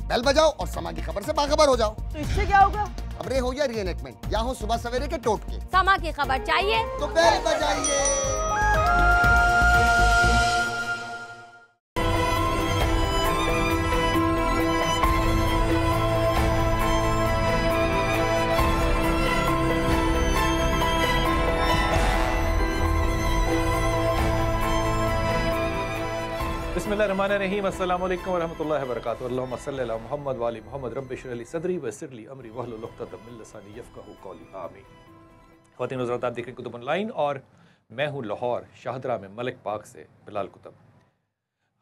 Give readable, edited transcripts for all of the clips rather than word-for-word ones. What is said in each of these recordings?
Bell बजाओ और समा की खबर से बाखबर हो जाओ। तो इससे क्या होगा? खबरें हो या रीएनैक्टमेंट या हो सुबह सवेरे के टोटके, समा की खबर चाहिए तो बेल बजाइए। बिस्मिल्लाहिर्रहमानिर्रहीम, अस्सलामु अलैकुम वरहमतुल्लाहि वबरकातुहू। अल्लाहुम्मा सल्लि अला मुहम्मद व आलि मुहम्मद, रब्बि इश्रह ली सदरी व यस्सिर ली अमरी वहलुल उक़दतम मिन लिसानी यफ़क़हू क़ौली, आमीन। ख़वातीन हज़रात, आप देख रहे हैं कुतुब ऑनलाइन और मैं हूँ लाहौर शाहदरा में मलिक पाक से बिलाल कुतुब।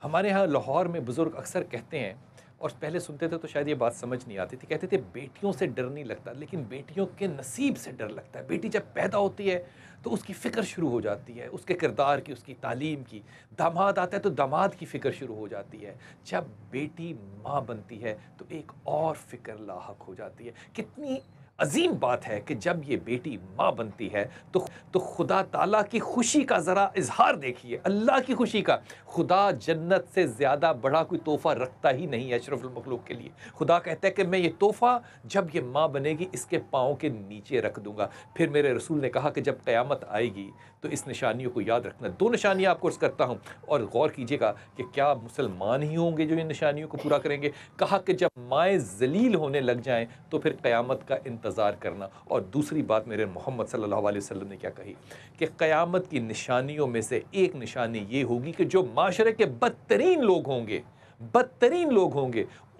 हमारे यहाँ लाहौर में बुज़ुर्ग अक्सर कहते हैं, और पहले सुनते थे तो शायद ये बात समझ नहीं आती थी, कहते थे बेटियों से डर नहीं लगता, लेकिन बेटियों के नसीब से डर लगता है। बेटी जब पैदा होती है तो उसकी फ़िक्र शुरू हो जाती है, उसके किरदार की, उसकी तालीम की। दामाद आता है तो दामाद की फ़िक्र शुरू हो जाती है। जब बेटी माँ बनती है तो एक और फ़िक्र लाहक हो जाती है। कितनी अजीम बात है कि जब ये बेटी माँ बनती है तो खुदा ताला की खुशी का ज़रा इजहार देखिए, अल्लाह की खुशी का। खुदा जन्नत से ज़्यादा बड़ा कोई तोहफ़ा रखता ही नहीं है अशरफुल मखलूक के लिए। खुदा कहता है कि मैं ये तोहफ़ा जब ये माँ बनेगी इसके पाँव के नीचे रख दूँगा। फिर मेरे रसूल ने कहा कि जब क़यामत आएगी तो इस निशानियों को याद रखना। 2 निशानियाँ आपको अर्ज़ करता हूँ और गौर कीजिएगा कि क्या मुसलमान ही होंगे जो इन निशानियों को पूरा करेंगे। कहा कि जब माएँ ज़लील होने लग जाएँ तो फिर क़यामत का इंतज़ार करना। और दूसरी बात मेरे मोहम्मद सल्लल्लाहु अलैहि वसल्लम ने क्या कही कि क़यामत की निशानियों में से एक निशानी ये होगी कि जो माशरे के बदतरीन लोग होंगे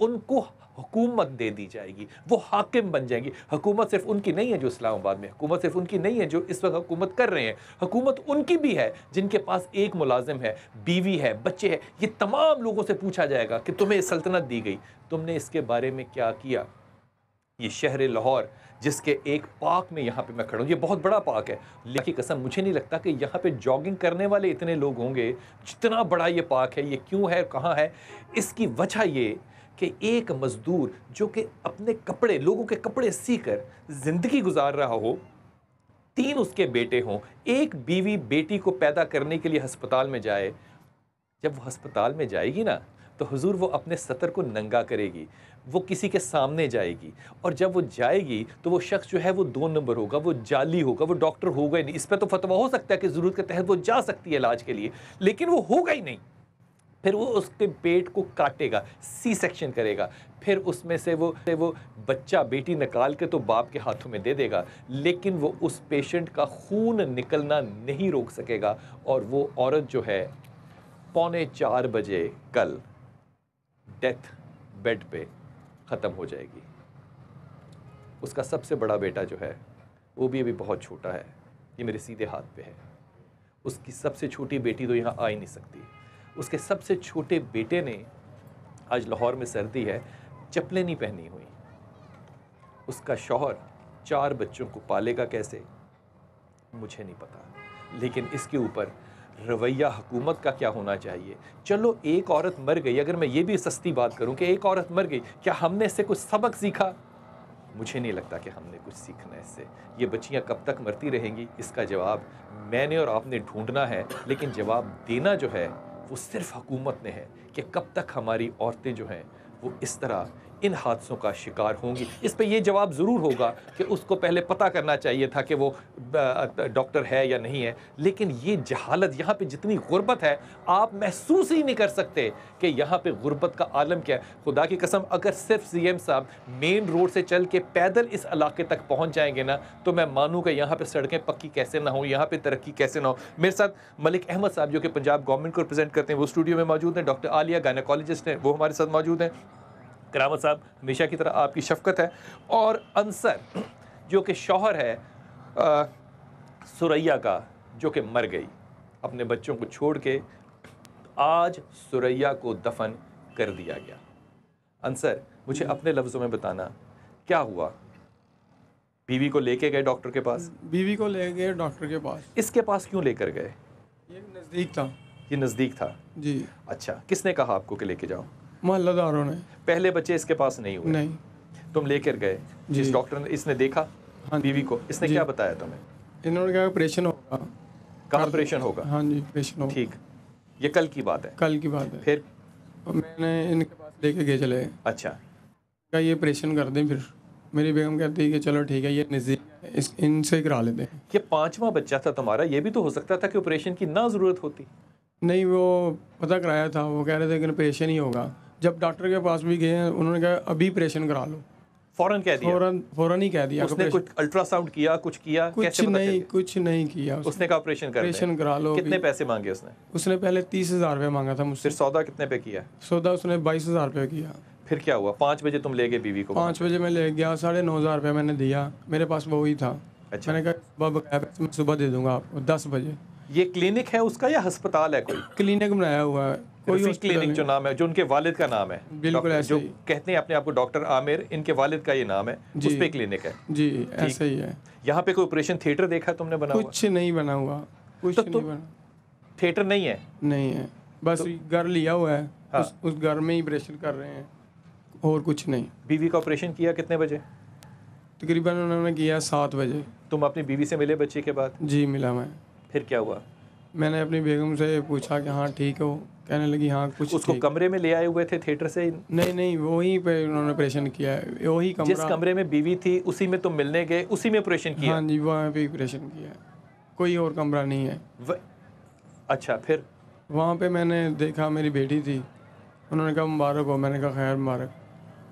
उनको हुकूमत दे दी जाएगी, वो हाकिम बन जाएंगी। हुकूमत सिर्फ उनकी नहीं है जो इस्लामाबाद में, हुकूमत सिर्फ उनकी नहीं है जो इस वक्त हुकूमत कर रहे हैं, हुकूमत उनकी भी है जिनके पास एक मुलाजिम है, बीवी है, बच्चे हैं। ये तमाम लोगों से पूछा जाएगा कि तुम्हें सल्तनत दी गई, तुमने इसके बारे में क्या किया। ये शहर लाहौर जिसके एक पार्क में यहाँ पे मैं खड़ा हूँ, ये बहुत बड़ा पार्क है, लेकिन कसम मुझे नहीं लगता कि यहाँ पे जॉगिंग करने वाले इतने लोग होंगे जितना बड़ा ये पार्क है। ये क्यों है, कहाँ है? इसकी वजह ये कि एक मज़दूर जो कि अपने कपड़े, लोगों के कपड़े सीकर ज़िंदगी गुजार रहा हो, 3 उसके बेटे हों, एक बीवी बेटी को पैदा करने के लिए हस्पताल में जाए। जब वो हस्पताल में जाएगी ना तो हुजूर वो अपने सतर को नंगा करेगी, वो किसी के सामने जाएगी, और जब वो जाएगी तो वो शख्स जो है वो 2 नंबर होगा, वो जाली होगा, वो डॉक्टर होगा ही नहीं। इस पर तो फतवा हो सकता है कि ज़रूरत के तहत वो जा सकती है इलाज के लिए, लेकिन वो होगा ही नहीं। फिर वो उसके पेट को काटेगा, सी सेक्शन करेगा, फिर उसमें से वो बच्चा, बेटी निकाल के तो बाप के हाथों में दे देगा, लेकिन वो उस पेशेंट का खून निकलना नहीं रोक सकेगा। और वो औरत जो है 3:45 बजे कल डेथ बेड पे ख़त्म हो जाएगी। उसका सबसे बड़ा बेटा जो है वो भी अभी बहुत छोटा है, ये मेरे सीधे हाथ पे है। उसकी सबसे छोटी बेटी तो यहाँ आ ही नहीं सकती। उसके सबसे छोटे बेटे ने, आज लाहौर में सर्दी है, चप्पलें नहीं पहनी हुई। उसका शौहर 4 बच्चों को पालेगा कैसे मुझे नहीं पता, लेकिन इसके ऊपर रवैया हुकूमत का क्या होना चाहिए। चलो एक औरत मर गई, अगर मैं ये भी सस्ती बात करूं कि एक औरत मर गई, क्या हमने इससे कुछ सबक सीखा? मुझे नहीं लगता कि हमने कुछ सीखना है इससे। ये बच्चियां कब तक मरती रहेंगी, इसका जवाब मैंने और आपने ढूंढना है, लेकिन जवाब देना जो है वो सिर्फ हुकूमत ने है कि कब तक हमारी औरतें जो हैं वो इस तरह इन हादसों का शिकार होंगी। इस पे ये जवाब ज़रूर होगा कि उसको पहले पता करना चाहिए था कि वो डॉक्टर है या नहीं है, लेकिन ये जहालत, यहाँ पे जितनी गुर्बत है आप महसूस ही नहीं कर सकते कि यहाँ पे गुर्बत का आलम क्या है। खुदा की कसम, अगर सिर्फ सीएम साहब मेन रोड से चल के पैदल इस इलाके तक पहुँच जाएंगे ना तो मैं मानूँ कि यहाँ पर सड़कें पक्की कैसे ना हो, यहाँ पर तरक्की कैसे ना हो। मेरे साथ मलिक अहमद साहब जो कि पंजाब गवर्नमेंट को रिप्रेजेंट करते हैं, वो स्टूडियो में मौजूद हैं। डॉक्टर आलिया गायनेकोलॉजिस्ट हैं, वो हमारे साथ मौजूद हैं। करामत साहब, हमेशा की तरह आपकी शफ़क़त है। और अंसर जो कि शौहर है सुरैया का, जो कि मर गई अपने बच्चों को छोड़ के, आज सुरैया को दफन कर दिया गया। अंसर, मुझे अपने लफ्ज़ों में बताना क्या हुआ? बीवी को लेके गए डॉक्टर के पास? बीवी को ले गए डॉक्टर के पास। इसके पास क्यों लेकर गए? ये नज़दीक था। ये नज़दीक था जी। अच्छा, किसने कहा आपको कि लेके जाओ? मोहल्लेदारों ने। पहले बच्चे इसके पास नहीं हुए? नहीं। तुम लेकर गए, जिस डॉक्टर ने, इसने देखा हाँ बीवी को, इसने क्या बताया तुम्हें? इन्होंने कहा ऑपरेशन होगा। कहाँ ऑपरेशन होगा? हाँ जी, ऑपरेशन होगा। ठीक, ये कल की बात है? कल की बात है। फिर मैंने इनके पास लेके गए चले। अच्छा, क्या ये ऑपरेशन कर दें फिर। मेरी बेगम कहती है कि चलो ठीक है, ये नज़दीक है, इस इनसे करा लेते हैं। ये 5वां बच्चा था तुम्हारा, ये भी तो हो सकता था कि ऑपरेशन की ना ज़रूरत होती। नहीं, वो पता कराया था, वो कह रहे थे कि ऑपरेशन ही होगा। जब डॉक्टर के पास भी गए हैं, उन्होंने कहा अभी ऑपरेशन करा लो। फौरन कह दिया? फ़ौरन ही कह दिया। उसने कुछ अल्ट्रासाउंड किया, कुछ किया? कैसे पता चला? कुछ नहीं किया। उसने कहा ऑपरेशन करा लो। कितने पैसे मांगे उसने? उसने पहले 30,000 रुपये मांगा था मुझसे। फिर सौदा कितने पे किया? सौदा उसने 22,000 रुपये किया। फिर क्या हुआ? 5 बजे तुम ले गए बीवी को? 5 बजे मैं ले गया, 9,500 रुपये मैंने दिया, मेरे पास वो ही था। अच्छा। मैंने कहा मैं सुबह दे दूंगा आपको 10 बजे। ये क्लिनिक है उसका या अस्पताल है कोई? क्लिनिक बनाया हुआ है कोई क्लिनिक जो नाम है, जो उनके वालिद का नाम है। बिल्कुल ऐसे जो ही। कहते हैं अपने आप को डॉक्टर आमिर, इनके वालिद का ये नाम है, उस पे क्लिनिक है जी, ऐसे ही है। यहाँ पे कोई ऑपरेशन थिएटर देखा तुमने बना हुआ? कुछ नहीं बना हुआ, कुछ तो नहीं बना। थिएटर नहीं है? नहीं है, बस घर लिया हुआ है। हाँ। उस घर में ही ऑपरेशन कर रहे हैं और कुछ नहीं। बीवी का ऑपरेशन किया कितने बजे? तकरीबन उन्होंने किया 7 बजे। तुम अपनी बीवी से मिले बच्चे के बाद? जी मिला मैं। फिर क्या हुआ? मैंने अपनी बेगम से पूछा कि हाँ ठीक हो, कहने लगी हाँ कुछ उसको ठीक। कमरे में ले आए हुए थे थिएटर से? नहीं, वहीं पे उन्होंने ऑपरेशन किया है, वही कमरा। जिस कमरे में बीवी थी उसी में तुम मिलने गए, उसी में ऑपरेशन किया? हाँ जी, वहाँ पे ऑपरेशन किया है, कोई और कमरा नहीं है। अच्छा, फिर? वहाँ पे मैंने देखा, मेरी बेटी थी, उन्होंने कहा मुबारक हो, मैंने कहा खैर मुबारक।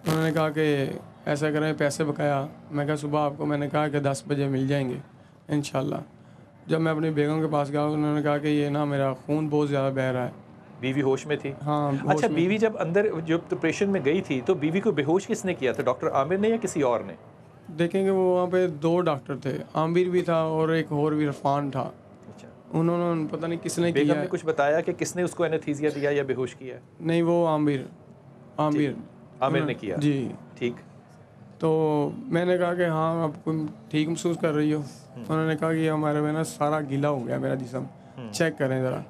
उन्होंने कहा कि ऐसा करें, पैसे बकाया। मैं कहा सुबह आपको मैंने कहा कि 10 बजे मिल जाएंगे इंशाल्लाह। जब मैं अपनी बेगम के पास गया, उन्होंने कहा कि ये ना मेरा खून बहुत ज़्यादा बह रहा है। बीवी होश में थी? हाँ। अच्छा, बीवी जब अंदर जब ऑपरेशन में गई थी तो बीवी को बेहोश किसने किया था? डॉक्टर आमिर ने या किसी और ने? देखेंगे वो वहाँ पे 2 डॉक्टर थे, आमिर भी था और एक और भी इरफान था। अच्छा। उन्होंने पता नहीं किसने बेगम किया ने कुछ बताया कि किसने उसको एनेस्थीसिया दिया या बेहोश किया? नहीं, वो आमिर ने किया? जी। ठीक। तो मैंने कहा कि हाँ आप ठीक महसूस कर रही हो? उन्होंने कहा कि हमारे में ना सारा गीला हो गया मेरा जिस्म, चेक करें ज़रा।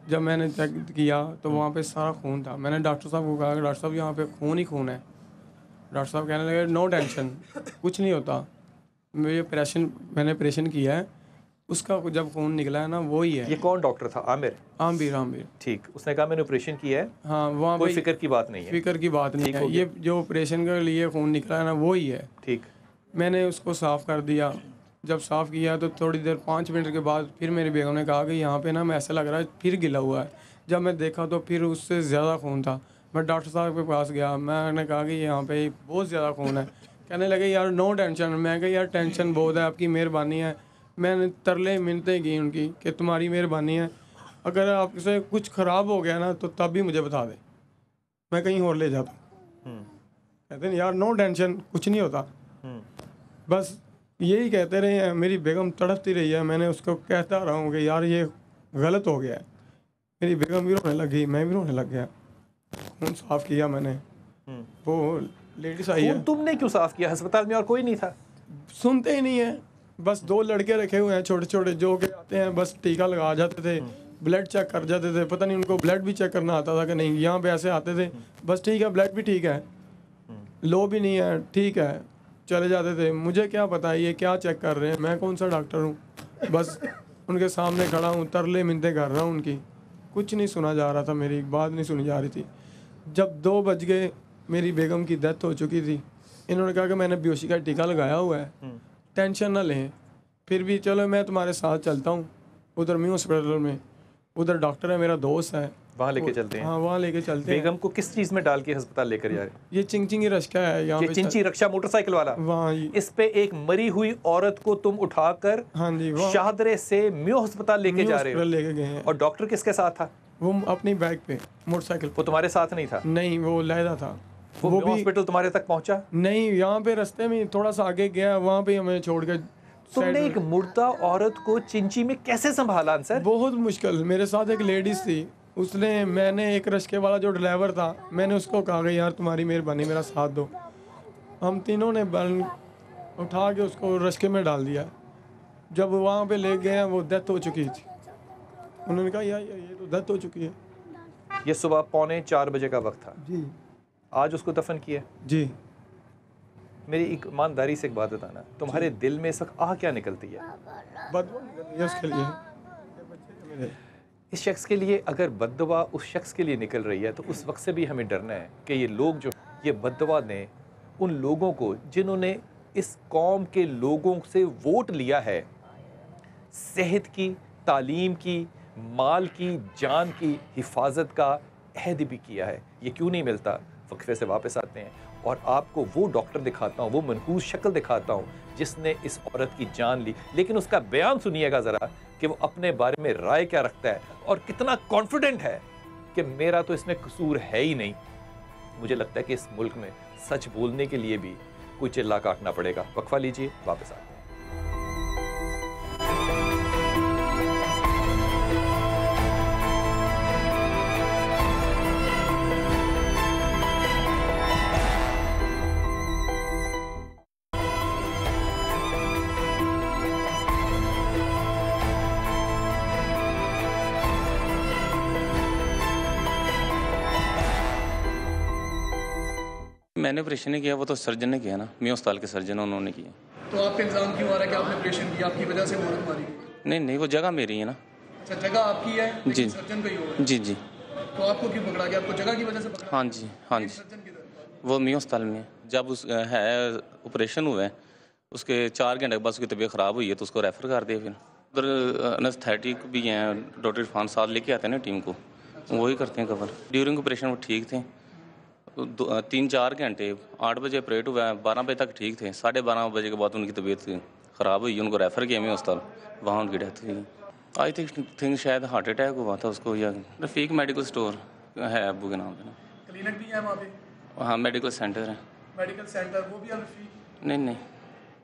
जब मैंने चेक किया तो वहाँ पे सारा खून था। मैंने डॉक्टर साहब को कहा कि डॉक्टर साहब यहाँ पे खून ही खून है। डॉक्टर साहब कहने लगे नो टेंशन, कुछ नहीं होता। मैंने ऑपरेशन किया है, उसका जब खून निकला है ना वही है। ये कौन डॉक्टर था? आमिर? आमिर। ठीक। उसने कहा मैंने ऑपरेशन किया है। हाँ, वहाँ कोई फिक्र की बात नहीं है। फिक्र की बात नहीं है, ये जो ऑपरेशन के लिए खून निकला है ना वही है। ठीक। मैंने उसको साफ़ कर दिया। जब साफ़ किया तो थोड़ी देर 5 मिनट के बाद फिर मेरी बेगम ने कहा कि यहाँ पे ना मैं ऐसा लग रहा है फिर गिला हुआ है। जब मैं देखा तो फिर उससे ज़्यादा खून था। मैं डॉक्टर साहब के पास गया, मैंने कहा कि यहाँ पे बहुत ज़्यादा खून है। कहने लगे यार नो टेंशन। मैं कहा यार टेंशन बहुत है, आपकी मेहरबानी है। मैंने तरले मिन्नतें की उनकी कि तुम्हारी मेहरबानी है, अगर आपसे कुछ ख़राब हो गया ना तो तब भी मुझे बता दे, मैं कहीं और ले जाता। कहते हैं यार नो टेंशन, कुछ नहीं होता। बस यही कहते रहे हैं। मेरी बेगम तड़पती रही है, मैंने उसको कहता रहा हूँ कि यार ये गलत हो गया है। मेरी बेगम भी रोने लगी, मैं भी रोने लग गया। खून साफ़ किया मैंने, वो लेडीज आई है। तुमने क्यों साफ़ किया? अस्पताल में और कोई नहीं था? सुनते ही नहीं है। बस 2 लड़के रखे हुए हैं छोटे छोटे, जो के आते हैं बस टीका लगा जाते थे, ब्लड चेक कर जाते थे। पता नहीं उनको ब्लड भी चेक करना आता था कि नहीं। यहाँ पे ऐसे आते थे, बस ठीक है ब्लड भी ठीक है, लो भी नहीं है, ठीक है, चले जाते थे। मुझे क्या पता ये क्या चेक कर रहे हैं, मैं कौन सा डॉक्टर हूँ। बस उनके सामने खड़ा हूँ, तरले मिन्नतें कर रहा हूँ उनकी। कुछ नहीं सुना जा रहा था, मेरी बात नहीं सुनी जा रही थी। जब 2 बज गए, मेरी बेगम की डेथ हो चुकी थी। इन्होंने कहा कि मैंने बेहोशी का टीका लगाया हुआ है, टेंशन ना लें। फिर भी चलो मैं तुम्हारे साथ चलता हूँ उधर मी हॉस्पिटल में, उधर डॉक्टर है मेरा दोस्त है, वहाँ लेके चलते हैं। हाँ वहाँ लेके चलते हैं। बेगम को किस चीज़ में डाल के अस्पताल लेकर जा रहे? ये चिंचिंगी रश्का है यहाँ पे, चिंची रक्षा मोटरसाइकिल वाला। वहाँ इस पे एक मरी हुई औरत को तुम उठाकर हाँ जी शाहदरे से म्यो अस्पताल लेके जा रहे हो। लेके गए हैं। और डॉक्टर किसके साथ था? वो अपनी बाइक पे, मोटरसाइकिल। वो तुम्हारे साथ नहीं था? नहीं, वो लहदा था। वो भी हॉस्पिटल तुम्हारे तक पहुंचा? नहीं, यहाँ पे रास्ते में थोड़ा सा आगे गया, वहाँ पे हमें छोड़ के। तुमने एक मुर्दा औरत को चिंची में कैसे संभाला सर? बहुत मुश्किल। मेरे साथ एक लेडीज थी, उसने, मैंने एक रश्के वाला जो ड्राइवर था, मैंने उसको कहा कि यार तुम्हारी मेहरबानी मेरा साथ दो। हम तीनों ने बल उठा के उसको रश्के में डाल दिया। जब वहाँ पे ले गए, वो डेथ हो चुकी थी। उन्होंने कहा यार ये तो डेथ हो चुकी है। ये सुबह 3:45 बजे का वक्त था जी। आज उसको दफन किया? जी। मेरी एक ईमानदारी से एक बात बताना, तुम्हारे दिल में इस वक्त क्या निकलती है? बददुआ निकलती है उसके लिए। इस शख्स के लिए अगर बददुआ उस शख्स के लिए निकल रही है तो उस वक्त से भी हमें डरना है कि ये लोग जो ये बददुआ दें उन लोगों को जिन्होंने इस कौम के लोगों से वोट लिया है, सेहत की, तालीम की, माल की, जान की हिफाजत का अहद भी किया है। ये क्यों नहीं मिलता? वक्फे से वापस आते हैं और आपको वो डॉक्टर दिखाता हूँ, वो मनहूस शक्ल दिखाता हूँ जिसने इस औरत की जान ली। लेकिन उसका बयान सुनिएगा ज़रा कि वो अपने बारे में राय क्या रखता है और कितना कॉन्फिडेंट है कि मेरा तो इसमें कसूर है ही नहीं। मुझे लगता है कि इस मुल्क में सच बोलने के लिए भी कोई चिल्ला काटना पड़ेगा। वक्फा लीजिए, वापस आते हैं। मैंने ऑपरेशन नहीं किया, वो तो सर्जन ने किया ना, मियां अस्पताल के सर्जन उन्होंने किया। तो आप पे इल्ज़ाम क्यों आ रहा है कि आपने ऑपरेशन किया, आपकी वजह से वो औरत मारी गई? नहीं, वो जगह मेरी है ना। अच्छा, जगह आपकी है लेकिन जी। सर्जन का ही होगा। जी। तो आपको क्यों पकड़ा गया? आपको जगह की वजह से पकड़ा? हाँ जी। सर्जन किधर है? वो मियां अस्पताल में है। जब उस है ऑपरेशन हुआ है, उसके 4 घंटे के बाद उसकी तबीयत ख़राब हुई है तो उसको रेफ़र कर दिया। फिर उधर एनेस्थेटिक भी हैं, डॉक्टर इरफान साहब लेके आते हैं ना टीम को, वही करते हैं कवर। ड्यूरिंग ऑपरेशन वो ठीक थे, 3-4 घंटे, 8 बजे ऑपरेट हुआ है, 12 बजे तक ठीक थे। 12:30 बजे के बाद उनकी तबीयत ख़राब हुई, उनको रेफ़र किया मियां अस्पताल, वहाँ उनकी डेथ हुई। आई थिंक शायद हार्ट अटैक हुआ था उसको, या रफ़ीक मेडिकल स्टोर है अब्बू के नाम पे ना। क्लिनिक भी है वहाँ पे? हाँ, मेडिकल सेंटर है। मेडिकल सेंटर वो भी रफीक? नहीं,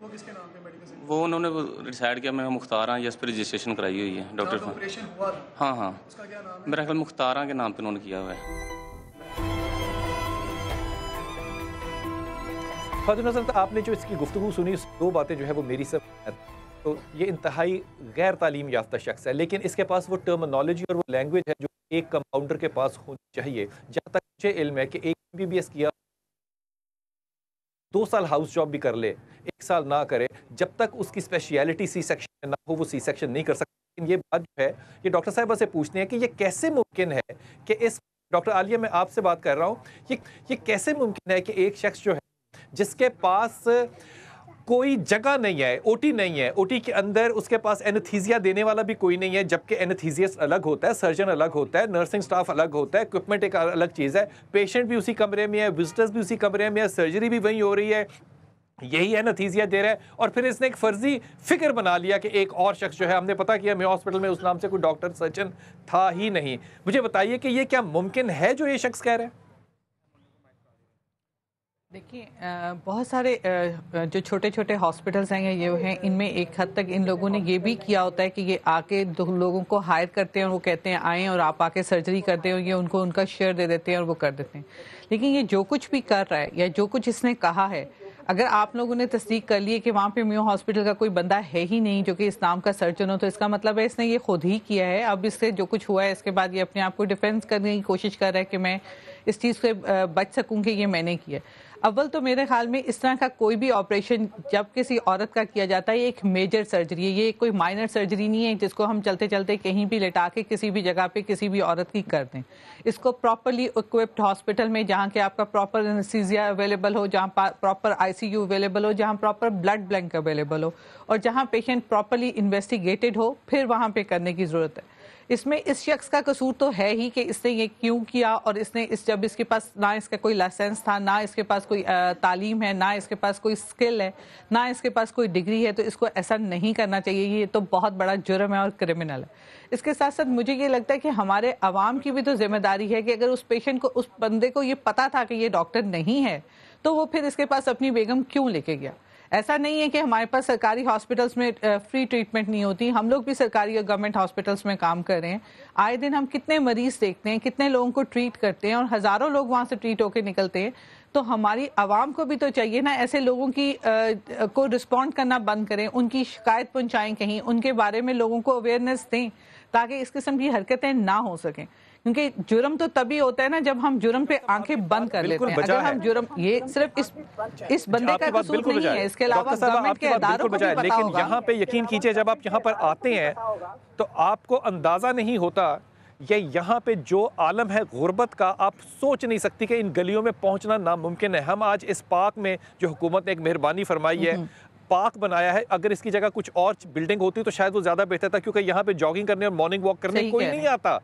वो किसके नाम पे मेडिकल सेंटर? वो उन्होंने डिसाइड किया, मैं मुख्तारा या इस पर रजिस्ट्रेशन कराई हुई है डॉक्टर जहाँ पे ऑपरेशन हुआ था हाँ, उसका क्या नाम है? मेरा ख्याल मुख्तारा के नाम पे उन्होंने किया हुआ है। ख्वातीन हज़रात, आपने जो इसकी गुफ्तगू सुनी, उस 2 बातें जो है वो मेरी सब, तो ये इंतहाई गैर तालीम याफ्ता शख्स है, लेकिन इसके पास वो टर्मिनोलॉजी और वो लैंग्वेज है जो एक कंपाउंडर के पास होनी चाहिए। जहाँ तक मुझे इल्म है कि एक MBBS किया, 2 साल हाउस जॉब भी कर ले, 1 साल ना करे, जब तक उसकी स्पेशलिटी सी सेक्शन ना हो वो सी सेक्शन नहीं कर सकता। लेकिन ये बात जो है, ये डॉक्टर साहिबा से पूछते हैं कि ये कैसे मुमकिन है कि इस, डॉक्टर आलिया मैं आपसे बात कर रहा हूँ, ये कैसे मुमकिन है कि एक शख्स जो है जिसके पास कोई जगह नहीं है, ओटी नहीं है, ओटी के अंदर उसके पास एनेस्थीसिया देने वाला भी कोई नहीं है, जबकि एनेस्थीसिस्ट अलग होता है, सर्जन अलग होता है, नर्सिंग स्टाफ अलग होता है, इक्विपमेंट एक अलग चीज़ है, पेशेंट भी उसी कमरे में है, विजिटर्स भी उसी कमरे में है, सर्जरी भी वहीं हो रही है, यही एनेस्थीसिया दे रहा है, और फिर इसने एक फर्जी फिक्र बना लिया कि एक और शख्स जो है, हमने पता किया मेयो हॉस्पिटल में उस नाम से कोई डॉक्टर सर्जन था ही नहीं। मुझे बताइए कि ये क्या मुमकिन है जो ये शख्स कह रहे हैं? देखिए, बहुत सारे जो छोटे छोटे हॉस्पिटल्स हैं ये हैं, इनमें एक हद तक इन लोगों ने ये भी किया होता है कि ये आके 2 लोगों को हायर करते हैं और वो कहते हैं आएँ और आप आके सर्जरी करते हो, ये उनको उनका शेयर दे देते हैं और वो कर देते हैं। लेकिन ये जो कुछ भी कर रहा है या जो कुछ इसने कहा है, अगर आप लोगों ने तस्दीक कर ली है कि वहाँ पे मेयो हॉस्पिटल का कोई बंदा है ही नहीं जो कि इस नाम का सर्जन हो, तो इसका मतलब है इसने ये खुद ही किया है। अब इससे जो कुछ हुआ है इसके बाद ये अपने आप को डिफेंस करने की कोशिश कर रहा है कि मैं इस चीज़ से बच सकूँ कि ये मैंने किया। अव्वल तो मेरे ख्याल में इस तरह का कोई भी ऑपरेशन जब किसी औरत का किया जाता है, ये एक मेजर सर्जरी है, ये कोई माइनर सर्जरी नहीं है जिसको हम चलते चलते कहीं भी लेटा के किसी भी जगह पे किसी भी औरत की कर दें। इसको प्रॉपरली इक्विप्ड हॉस्पिटल में, जहाँ के आपका प्रॉपर एनेस्थीसिया अवेलेबल हो, जहाँ प्रॉपर ICU अवेलेबल हो, जहाँ प्रॉपर ब्लड बैंक अवेलेबल हो और जहाँ पेशेंट प्रॉपरली इन्वेस्टिगेटेड हो, फिर वहाँ पे करने की ज़रूरत है। इसमें इस शख्स का कसूर तो है ही कि इसने ये क्यों किया, और इसने जब इसके पास ना इसका कोई लाइसेंस था, ना इसके पास कोई तालीम है, ना इसके पास कोई स्किल है, ना इसके पास कोई डिग्री है, तो इसको ऐसा नहीं करना चाहिए। ये तो बहुत बड़ा जुर्म है और क्रिमिनल है। इसके साथ साथ मुझे ये लगता है कि हमारे अवाम की भी तो जिम्मेदारी है कि अगर उस पेशेंट को, उस बंदे को ये पता था कि ये डॉक्टर नहीं है, तो वो फिर इसके पास अपनी बेगम क्यों लेके गया। ऐसा नहीं है कि हमारे पास सरकारी हॉस्पिटल्स में फ्री ट्रीटमेंट नहीं होती, हम लोग भी सरकारी और गवर्नमेंट हॉस्पिटल्स में काम कर रहे हैं। आए दिन हम कितने मरीज देखते हैं, कितने लोगों को ट्रीट करते हैं और हज़ारों लोग वहाँ से ट्रीट होकर निकलते हैं। तो हमारी आवाम को भी तो चाहिए ना, ऐसे लोगों की को रिस्पॉन्ड करना बंद करें, उनकी शिकायत पहुँचाएँ, कहीं उनके बारे में लोगों को अवेयरनेस दें ताकि इस किस्म की हरकतें ना हो सकें। क्योंकि जुर्म तो तभी होता है ना जब हम जुर्म पे आंखें बंद कर लेते हैं। अगर हम जुर्म, ये सिर्फ इस बंदे का कसूर नहीं है, इसके अलावा गवर्नमेंट के इदारों को भी पता होगा। लेकिन यहाँ पे यकीन कीजिए, जब आप यहाँ पर आते हैं तो आपको अंदाजा नहीं होता ये यहाँ पे जो आलम है गुर्बत का, आप सोच नहीं सकती कि इन गलियों में पहुँचना नामुमकिन है। हम आज इस पार्क में जो हुकूमत ने एक मेहरबानी फरमाई है, पार्क बनाया है, अगर इसकी जगह कुछ और बिल्डिंग होती तो शायद वो ज़्यादा बेहतर था, क्योंकि यहाँ पे जॉगिंग करने और मॉर्निंग वॉक करने कोई नहीं आता।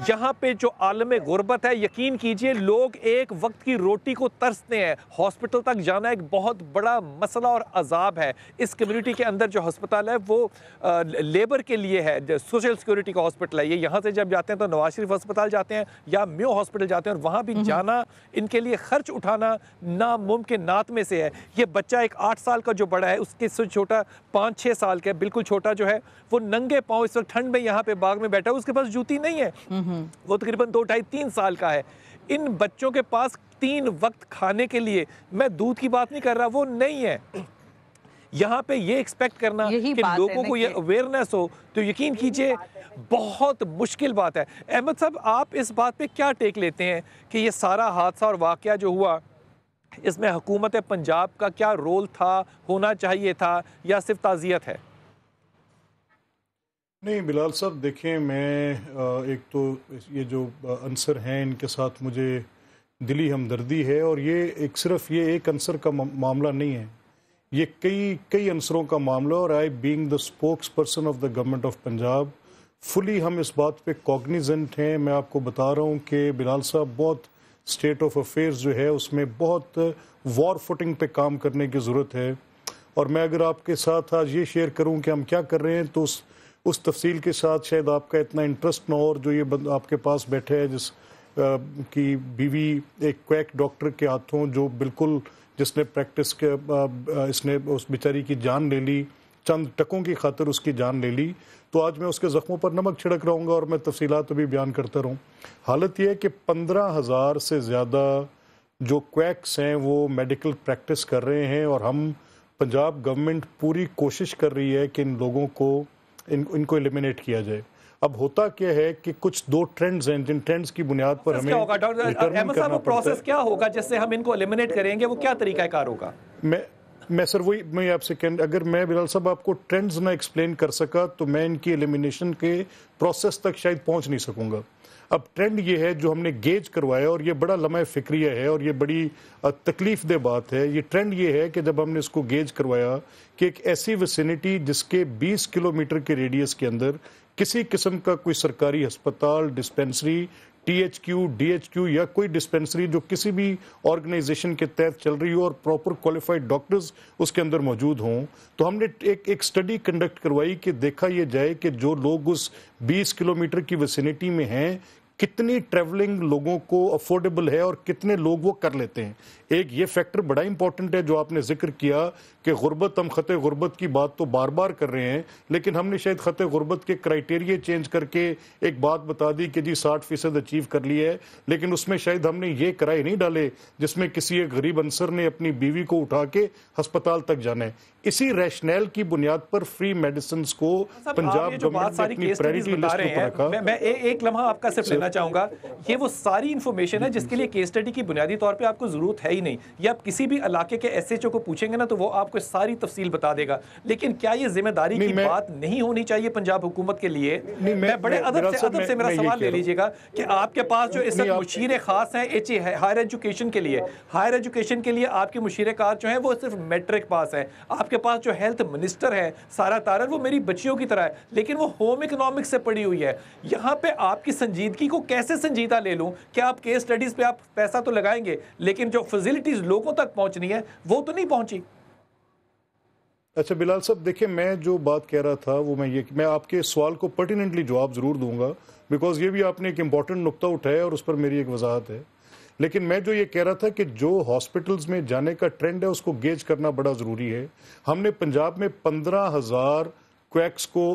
यहाँ पे जो आलम गुर्बत है, यकीन कीजिए लोग एक वक्त की रोटी को तरसते हैं। हॉस्पिटल तक जाना एक बहुत बड़ा मसला और अजाब है। इस कम्युनिटी के अंदर जो हस्पताल है वो लेबर के लिए है, सोशल सिक्योरिटी का हॉस्पिटल है। ये यहाँ से जब जाते हैं तो नवाज शरीफ हस्पताल जाते हैं या म्यो हॉस्पिटल जाते हैं, और वहाँ भी जाना, इनके लिए खर्च उठाना नामुमकिनात में से है। ये बच्चा एक 8 साल का जो बड़ा है, उसके से छोटा 5-6 साल का, बिल्कुल छोटा जो है, वो नंगे पाँव इस वक्त ठंड में यहाँ पे बाग में बैठा है, उसके पास जूती नहीं है। वो तकरीबन 2-2.5-3 साल का है। इन बच्चों के पास 3 वक्त खाने के लिए, मैं दूध की बात नहीं कर रहा, वो नहीं है। यहाँ पे ये एक्सपेक्ट करना कि लोगों को ये अवेयरनेस हो, तो यकीन कीजिए बहुत मुश्किल बात है। अहमद साहब, आप इस बात पे क्या टेक लेते हैं कि ये सारा हादसा और वाकया जो हुआ, इसमें हुकूमत पंजाब का क्या रोल था, होना चाहिए था, या सिर्फ ताज़ियत है? नहीं बिलाल साहब, देखें, मैं एक तो ये जो अंसर हैं इनके साथ मुझे दिली हमदर्दी है, और ये सिर्फ ये एक अंसर का मामला नहीं है, ये कई अंसरों का मामला। और I being the spokes person of the government of Punjab, fully हम इस बात पे कॉग्निजेंट हैं। मैं आपको बता रहा हूँ कि बिलाल साहब, बहुत स्टेट ऑफ अफेयर्स जो है उसमें बहुत वॉर फुटिंग पे काम करने की ज़रूरत है। और मैं अगर आपके साथ आज ये शेयर करूँ कि हम क्या कर रहे हैं, तो उस तफसील के साथ शायद आपका इतना इंटरेस्ट ना हो। और जो ये आपके पास बैठे है, की बीवी एक क्वैक डॉक्टर के हाथों, जो बिल्कुल जिसने प्रैक्टिस के इसने उस बेचारी की जान ले ली, चंद टकों की खातिर उसकी जान ले ली, तो आज मैं उसके ज़ख्मों पर नमक छिड़क रहूँगा और मैं तफसीलात अभी बयान करता रहूँ। हालत यह है कि 15,000 से ज़्यादा जो क्वैक्स हैं वो मेडिकल प्रैक्टिस कर रहे हैं, और हम पंजाब गवर्नमेंट पूरी कोशिश कर रही है कि इन लोगों को इनको एलिमिनेट किया जाए। अब होता क्या है कि कुछ 2 ट्रेंड्स हैं, जिन ट्रेंड्स की बुनियाद पर हमें अहमद साहब, वो प्रोसेस क्या होगा जिससे हम इनको एलिमिनेट करेंगे? वो क्या तरीका कार होगा? मैं सर वही मैं आपसे अगर मैं बिलाल साहब आपको ट्रेंड्स ना एक्सप्लेन कर सका तो मैं इनकी एलिमिनेशन के प्रोसेस तक शायद पहुंच नहीं सकूंगा। अब ट्रेंड ये है जो हमने गेज करवाया, और ये बड़ा लम्हा फिक्रिया है और ये बड़ी तकलीफ दे बात है। ये ट्रेंड ये है कि जब हमने इसको गेज करवाया कि एक ऐसी विसिनिटी जिसके 20 किलोमीटर के रेडियस के अंदर किसी किस्म का कोई सरकारी अस्पताल, डिस्पेंसरी, THQ, DHQ या कोई डिस्पेंसरी जो किसी भी ऑर्गेनाइजेशन के तहत चल रही हो और प्रॉपर क्वालिफाइड डॉक्टर्स उसके अंदर मौजूद हों, तो हमने एक स्टडी कंडक्ट करवाई कि देखा ये जाए कि जो लोग उस 20 किलोमीटर की विसिनिटी में हैं, कितनी ट्रैवलिंग लोगों को अफोर्डेबल है और कितने लोग वो कर लेते हैं। एक ये फैक्टर बड़ा इंपॉर्टेंट है जो आपने जिक्र किया कि गुर्बत, हम खते गुर्बत की बात तो बार बार कर रहे हैं, लेकिन हमने शायद खते गुर्बत के क्राइटेरिया चेंज करके एक बात बता दी कि जी 60% अचीव कर लिया है, लेकिन उसमें शायद हमने ये कराए नहीं डाले जिसमें किसी एक गरीब अंसर ने अपनी बीवी को उठा के अस्पताल तक जाना है। इसी रैशनल की बुनियाद पर फ्री मेडिसिन को पंजाब गवर्नमेंट ने अपनी प्रायोरिटी लिस्ट पर रखा। मैं एक लम्हा आपका सिर्फ लेना चाहूंगा, ये वो सारी इंफॉर्मेशन है जिसके लिए केस स्टडी की बुनियादी तौर पे आपको जरूरत है ही नहीं। ये आप किसी भी इलाके के SHO को पूछेंगे ना तो वो आपको सारी तफसील बता देगा। लेकिन क्या ये जिम्मेदारी की बात नहीं होनी चाहिए पंजाब हुकूमत के लिए? मैं बड़े अदब से मेरा सवाल ले लीजिएगा कि आपके पास जो इस वक्त मुशीर खास हैं हायर एजुकेशन के लिए, हायर एजुकेशन के लिए आपके मुशीर खास जो हैं वो सिर्फ मैट्रिक पास है। आपके पास जो हेल्थ मिनिस्टर है सारा तारर, वो मेरी बच्चियों की तरह है, लेकिन वो होम इकोनॉमिक्स से पढ़ी हुई है। यहाँ पे आपकी संजीदगी को कैसे संजीदा ले लूँ कि आप केस स्टडीज पे आप पैसा तो लगाएंगे, लेकिन जो फैसिलिटीज लोगों तक पहुंचनी है वो तो नहीं पहुंची। अच्छा बिलाल साहब, देखिए, मैं जो बात कह रहा था वो मैं आपके सवाल को पर्टिनेंटली जवाब जरूर दूंगा, बिकॉज ये भी आपने एक इंपॉर्टेंट नुक्ता उठाया और उस पर मेरी एक वजाहत है। लेकिन मैं जो ये कह रहा था कि जो हॉस्पिटल्स में जाने का ट्रेंड है उसको गेज करना बड़ा ज़रूरी है। हमने पंजाब में 15,000 क्वैक्स को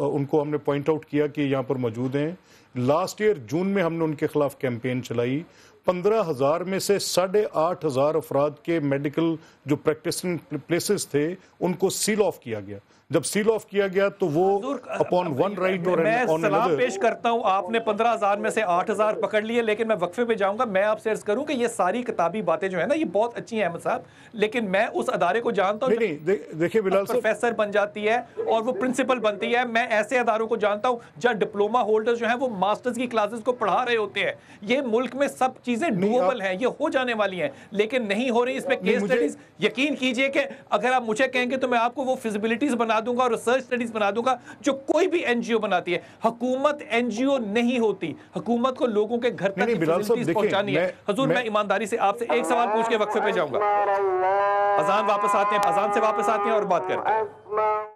उनको हमने पॉइंट आउट किया कि यहाँ पर मौजूद हैं। लास्ट ईयर जून में हमने उनके खिलाफ कैंपेन चलाई। 15,000 में से 8,500 अफराद के मेडिकल जो प्रैक्टिसिंग प्लेसेस थे उनको सील ऑफ किया गया। जब सील ऑफ किया गया तो वो अपॉन वन राइट और मैं ऑन सलाम अनदर। पेश करता हूं, आपने 15,000 में से 8,000 पकड़ लिए, लेकिन मैं वक्फे पे जाऊंगा। मैं आपसे अर्ज करूं कि ये सारी किताबी बातें जो है ना, ये बहुत अच्छी हैं अहमद साहब, लेकिन मैं उस अदारे को जानता हूं, देखिए बिलाल साहब, प्रोफेसर बन जाती है और वो प्रिंसिपल बनती है। मैं ऐसे अदारों को जानता हूं जहां डिप्लोमा होल्डर्स जो हैं वो मास्टर्स की क्लासेस को पढ़ा रहे होते हैं। ये मुल्क में सब चीजें डूएबल हैं, ये हो जाने वाली हैं, लेकिन नहीं हो रही। इसमें केस स्टडीज, यकीन कीजिए कि अगर आप मुझे कहेंगे तो मैं आपको वो फिजिबिलिटीज बना दूंगा और रिसर्च स्टडीज बना दूंगा जो कोई भी एनजीओ बनाती है। हुकूमत एनजीओ नहीं होती, हुकूमत को लोगों के घर तक फैसिलिटीज पहुंचानी है। हुजूर, मैं ईमानदारी से आपसे एक सवाल पूछ के वक्फे पे जाऊंगा। अजान वापस आते हैं, अजान से वापस आते हैं और बात करते हैं।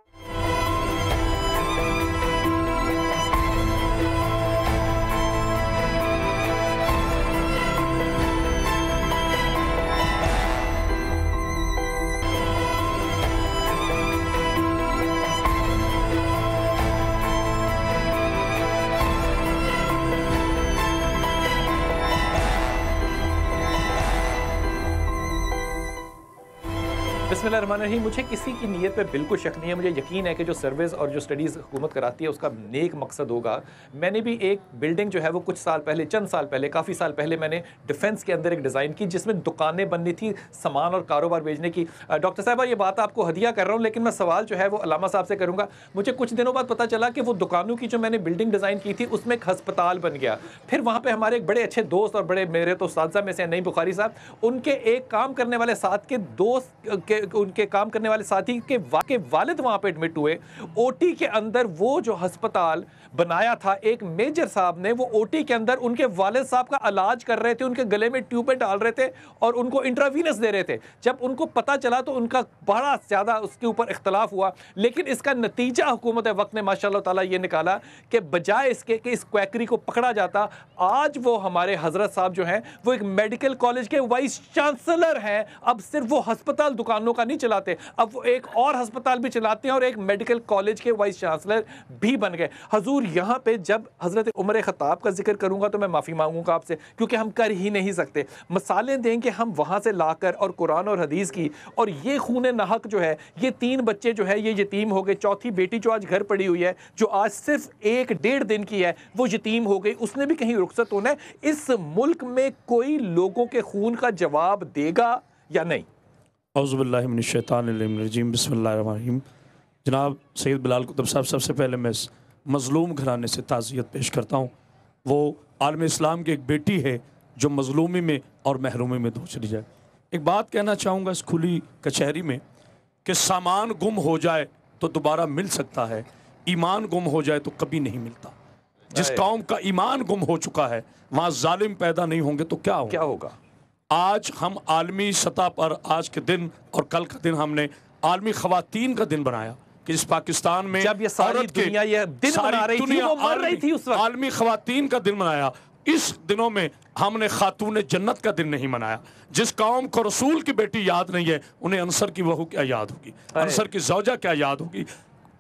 बिस्मिल्लाहिर्रहमानिर्रहीम। मुझे किसी की नीयत पे बिल्कुल शक नहीं है। मुझे यकीन है कि जो सर्विस और जो स्टडीज़ हुकूमत कराती है उसका नेक मकसद होगा। मैंने भी एक बिल्डिंग जो है वो कुछ साल पहले, चंद साल पहले, काफ़ी साल पहले मैंने डिफेंस के अंदर एक डिज़ाइन की जिसमें दुकानें बननी थी सामान और कारोबार भेजने की। डॉक्टर साहब, ये बात आपको हदिया कर रहा हूँ, लेकिन मैं सवाल जो है वो अल्लामा साहब से करूँगा। मुझे कुछ दिनों बाद पता चला कि वो दुकानों की जो मैंने बिल्डिंग डिज़ाइन की थी उसमें एक हस्पताल बन गया। फिर वहाँ पर हमारे एक बड़े अच्छे दोस्त और बड़े मेरे तो साथी में से नईम बुखारी साहब, उनके एक काम करने वाले साथ के दोस्त के उनके काम करने वाले साथी के वालिद वहां पे एडमिट हुए। ओटी के अंदर वो जो अस्पताल बनाया था, एक मेजर साहब ने वो ओटी के अंदर उनके वालिद साहब का इलाज कर रहे थे, उनके गले में ट्यूबें डाल रहे थे और उनको इंट्रावीनस दे रहे थे। जब उनको पता चला तो उनका बड़ा ज़्यादा उसके ऊपर इख्तलाफ हुआ, लेकिन इसका नतीजा हुकूमत वक्त ने माशाअल्लाह ताला ये निकाला कि बजाय इसके कि इस क्वैकरी को पकड़ा जाता, आज वो हमारे हजरत साहब जो हैं वो एक मेडिकल कॉलेज के वाइस चांसलर हैं। अब सिर्फ वो अस्पताल दुकानों का नहीं चलाते, अब वो एक और अस्पताल भी चलाते हैं और एक मेडिकल कॉलेज के वाइस चांसलर भी बन गए। हजूर, यहाँ पे जब हजरत उमर खत्ताब का जिक्र करूंगा तो मैं माफ़ी मांगूंगा आपसे, क्योंकि हम कर ही नहीं सकते। मिसालें देंगे हम वहाँ से लाकर और कुरान और हदीस की, और ये खून नाहक जो है, ये 3 बच्चे जो है ये यतीम हो गए। चौथी बेटी जो आज घर पड़ी हुई है, जो आज सिर्फ 1-1.5 दिन की है, वो यतीम हो गई, उसने भी कहीं रुखसत होना है। इस मुल्क में कोई लोगों के खून का जवाब देगा या नहीं? औज़ुबिल्लाहिमिनश्शैतानिर्रजीम, बिस्मिल्लाहिर्रहमानिर्रहीम। जनाब सैयद बिलाल कुतुब साहब, सबसे पहले मैं मज़लूम घराने से ताज़ियत पेश करता हूँ। वो आलम इस्लाम की एक बेटी है जो मज़लूमी में और महरूमी में धो चली जाए। एक बात कहना चाहूँगा इस खुली कचहरी में कि सामान गुम हो जाए तो दोबारा मिल सकता है, ईमान गुम हो जाए तो कभी नहीं मिलता। जिस कौम का ईमान गुम हो चुका है वहाँ जालिम पैदा नहीं होंगे तो क्या होगा? आज हम आलमी सतह पर आज के दिन और कल का दिन हमने आलमी ख़वातीन का दिन बनाया कि इस पाकिस्तान में जब ये सारी दुनिया ये दिन मना रही थी, वो मर रही थी उस वक्त। आलमी ख़वातीन का दिन मनाया। इस दिनों में हमने खातून जन्नत का दिन नहीं मनाया। जिस कौम को रसूल की बेटी याद नहीं है उन्हें अंसर की बहू क्या याद होगी, अंसर की ज़ौजा क्या याद होगी?